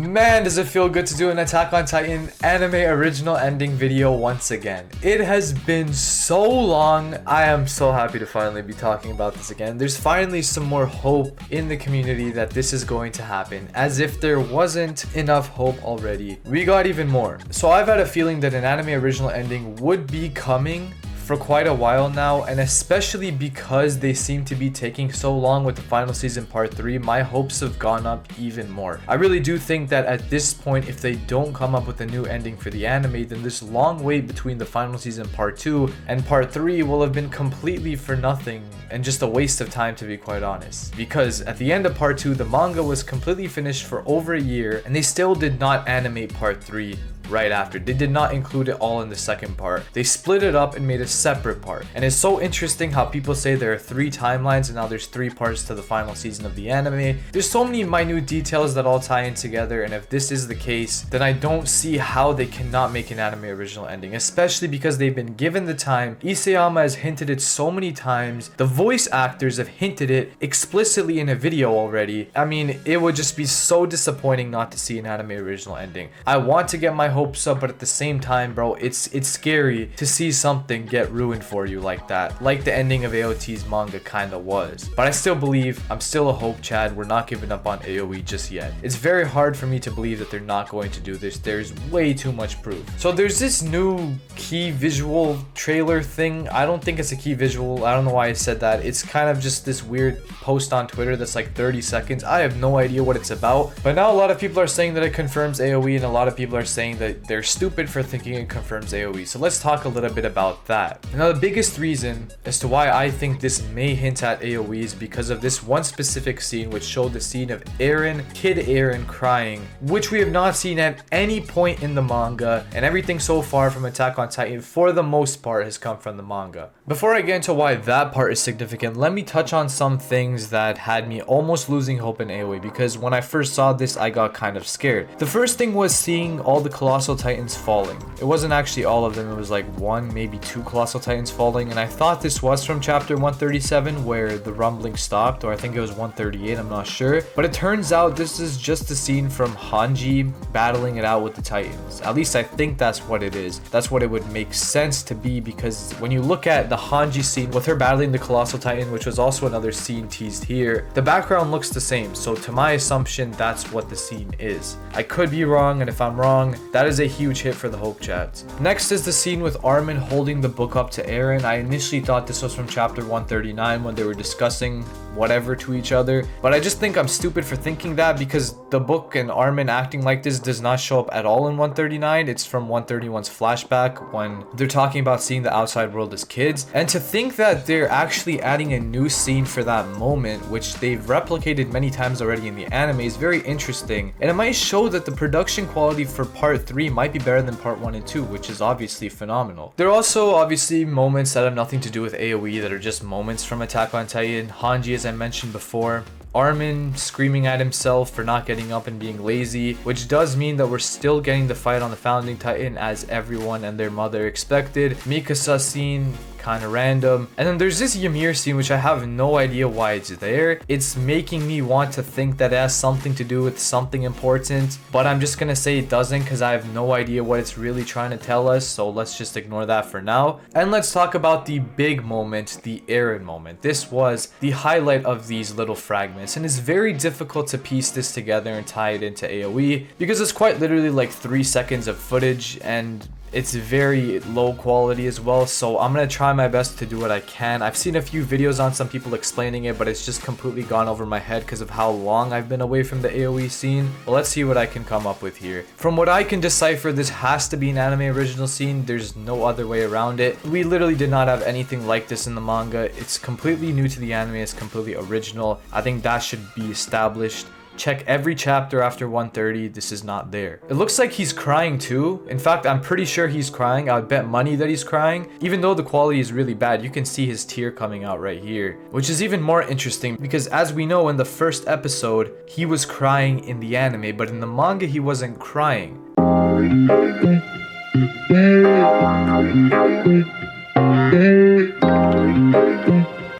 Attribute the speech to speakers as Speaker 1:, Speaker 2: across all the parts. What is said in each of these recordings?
Speaker 1: Man, does it feel good to do an Attack on Titan anime original ending video once again. It has been so long. I am so happy to finally be talking about this again. There's finally some more hope in the community that this is going to happen. As if there wasn't enough hope already, we got even more. So I've had a feeling that an anime original ending would be coming for quite a while now, and especially because they seem to be taking so long with the final season part 3, my hopes have gone up even more. I really do think that at this point, if they don't come up with a new ending for the anime, then this long wait between the final season part 2 and part 3 will have been completely for nothing and just a waste of time, to be quite honest. Because at the end of part 2, the manga was completely finished for over a year and they still did not animate part 3 right after. They did not include it all in the second part. They split it up and made a separate part. And it's so interesting how people say there are 3 timelines and now there's 3 parts to the final season of the anime. There's so many minute details that all tie in together, and if this is the case, then I don't see how they cannot make an anime original ending, especially because they've been given the time. Isayama has hinted it so many times. The voice actors have hinted it explicitly in a video already. I mean, it would just be so disappointing not to see an anime original ending. I want to get my hopes up, but at the same time, bro, it's scary to see something get ruined for you like that, like the ending of AOT's manga kinda was. But I still believe, I'm still a hope, Chad. We're not giving up on AOE just yet. It's very hard for me to believe that they're not going to do this. There's way too much proof. So there's this new key visual trailer thing. I don't think it's a key visual. I don't know why I said that. It's kind of just this weird post on Twitter that's like 30 seconds. I have no idea what it's about, but now a lot of people are saying that it confirms AOE, and a lot of people are saying that they're stupid for thinking it confirms AOE. So let's talk a little bit about that. Now, the biggest reason as to why I think this may hint at AOE is because of this one specific scene, which showed the scene of Kid Eren crying, which we have not seen at any point in the manga, and everything so far from Attack on Titan for the most part has come from the manga. Before I get into why that part is significant, let me touch on some things that had me almost losing hope in AOE, because when I first saw this, I got kind of scared. The first thing was seeing all the Colossal Titans falling. It wasn't actually all of them, it was like 1, maybe 2 Colossal Titans falling, and I thought this was from chapter 137 where the rumbling stopped, or I think it was 138, I'm not sure. But it turns out this is just a scene from Hanji battling it out with the Titans. At least I think that's what it is. That's what it would make sense to be, because when you look at the Hanji scene with her battling the Colossal Titan, which was also another scene teased here, the background looks the same. So to my assumption, that's what the scene is. I could be wrong, and if I'm wrong, that is a huge hit for the Hope Chats. Next is the scene with Armin holding the book up to Eren. I initially thought this was from chapter 139 when they were discussing whatever to each other, but I just think I'm stupid for thinking that, because the book and Armin acting like this does not show up at all in 139. It's from 131's flashback when they're talking about seeing the outside world as kids, and to think that they're actually adding a new scene for that moment, which they've replicated many times already in the anime, is very interesting, and it might show that the production quality for part 3 might be better than part 1 and 2, which is obviously phenomenal. There are also obviously moments that have nothing to do with AOE that are just moments from Attack on Titan. Hanji, as I mentioned before, Armin screaming at himself for not getting up and being lazy, which does mean that we're still getting the fight on the Founding Titan as everyone and their mother expected. Mikasa scene, kind of random. And then there's this Ymir scene, which I have no idea why it's there. It's making me want to think that it has something to do with something important, but I'm just gonna say it doesn't because I have no idea what it's really trying to tell us, so let's just ignore that for now. And let's talk about the big moment, the Eren moment. This was the highlight of these little fragments, and it's very difficult to piece this together and tie it into AOE because it's quite literally like 3 seconds of footage, and it's very low quality as well, so I'm gonna try my best to do what I can. I've seen a few videos on some people explaining it, but it's just completely gone over my head because of how long I've been away from the AOE scene. But let's see what I can come up with here. From what I can decipher, this has to be an anime original scene. There's no other way around it. We literally did not have anything like this in the manga. It's completely new to the anime. It's completely original. I think that should be established. Check every chapter after 130, this is not there. It looks like he's crying too. In fact, I'm pretty sure he's crying. I would bet money that he's crying. Even though the quality is really bad, you can see his tear coming out right here, which is even more interesting because as we know in the first episode, he was crying in the anime, but in the manga, he wasn't crying.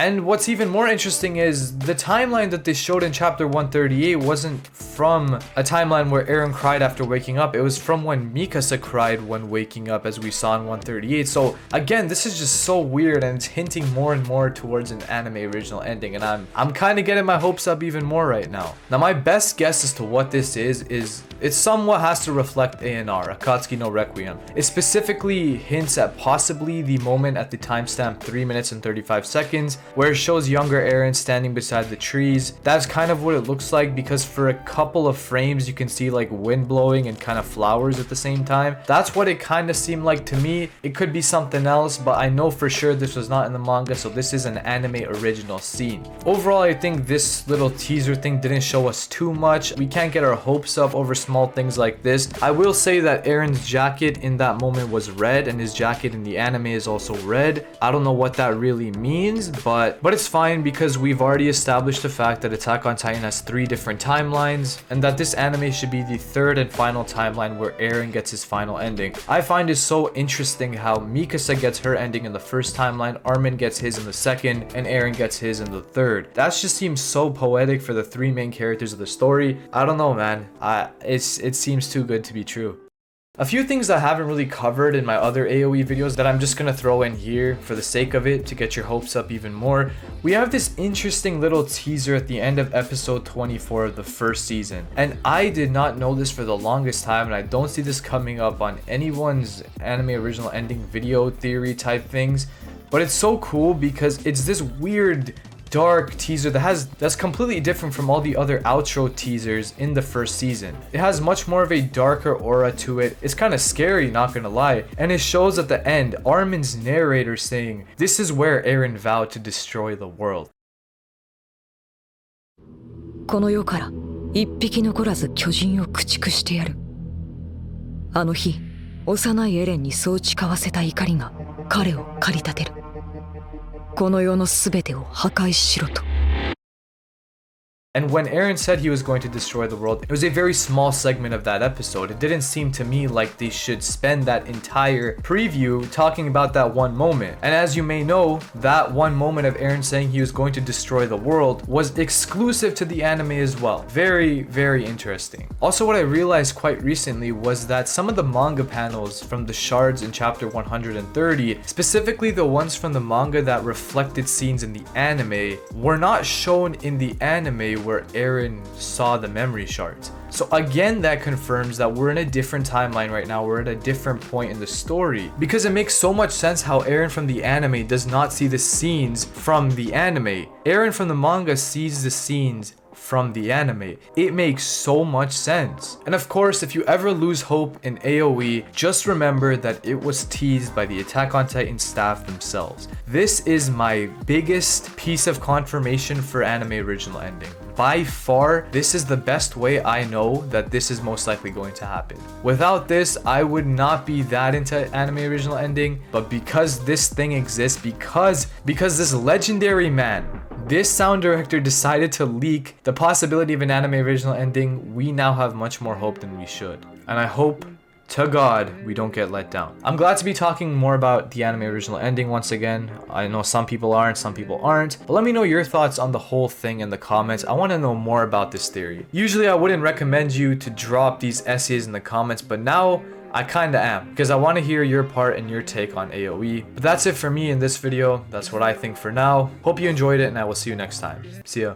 Speaker 1: And what's even more interesting is the timeline that they showed in chapter 138 wasn't from a timeline where Eren cried after waking up. It was from when Mikasa cried when waking up, as we saw in 138. So again, this is just so weird, and it's hinting more and more towards an anime original ending, and I'm kind of getting my hopes up even more right now. Now my best guess as to what this is it somewhat has to reflect ANR, Akatsuki no Requiem. It specifically hints at possibly the moment at the timestamp 3 minutes and 35 seconds where it shows younger Eren standing beside the trees. That's kind of what it looks like, because for a couple of frames you can see like wind blowing and kind of flowers at the same time. That's what it kind of seemed like to me. It could be something else, but I know for sure this was not in the manga, so this is an anime original scene. Overall, I think this little teaser thing didn't show us too much. We can't get our hopes up over small things like this. I will say that Eren's jacket in that moment was red, and his jacket in the anime is also red. I don't know what that really means, but it's fine, because we've already established the fact that Attack on Titan has 3 different timelines, and that this anime should be the 3rd and final timeline where Eren gets his final ending. I find it so interesting how Mikasa gets her ending in the 1st timeline, Armin gets his in the 2nd, and Eren gets his in the 3rd. That just seems so poetic for the 3 main characters of the story. I don't know, man. It seems too good to be true. A few things I haven't really covered in my other AOE videos that I'm just gonna throw in here for the sake of it, to get your hopes up even more. We have this interesting little teaser at the end of episode 24 of the 1st season, and I did not know this for the longest time, and I don't see this coming up on anyone's anime original ending video theory type things, but it's so cool because it's this weird dark teaser that's completely different from all the other outro teasers in the 1st season. It has much more of a darker aura to it. It's kind of scary, not gonna lie, and it shows at the end Armin's narrator saying, "This is where Eren vowed to destroy the world."
Speaker 2: この世から一匹残らず巨人を駆逐してやる。あの日、幼いエレンにそう誓わせた怒りが彼を駆り立てる。この世のすべてを破壊しろと。
Speaker 1: And when Eren said he was going to destroy the world, it was a very small segment of that episode. It didn't seem to me like they should spend that entire preview talking about that one moment. And as you may know, that one moment of Eren saying he was going to destroy the world was exclusive to the anime as well. Very, very interesting. Also, what I realized quite recently was that some of the manga panels from the shards in chapter 130, specifically the ones from the manga that reflected scenes in the anime, were not shown in the anime where Eren saw the memory shards. So again, that confirms that we're in a different timeline right now. We're at a different point in the story, because it makes so much sense how Eren from the anime does not see the scenes from the anime. Eren from the manga sees the scenes from the anime. It makes so much sense. And of course, if you ever lose hope in AOE, just remember that it was teased by the Attack on Titan staff themselves. This is my biggest piece of confirmation for anime original ending. By far, this is the best way I know that this is most likely going to happen. Without this, I would not be that into anime original ending, but because this thing exists, because this legendary man, this sound director, decided to leak the possibility of an anime original ending, we now have much more hope than we should. And I hope to God we don't get let down. I'm glad to be talking more about the anime original ending once again. I know some people are and some people aren't, but let me know your thoughts on the whole thing in the comments. I want to know more about this theory. Usually I wouldn't recommend you to drop these essays in the comments, but now I kinda am, because I want to hear your part and your take on AOE. But that's it for me in this video. That's what I think for now. Hope you enjoyed it, and I will see you next time. See ya.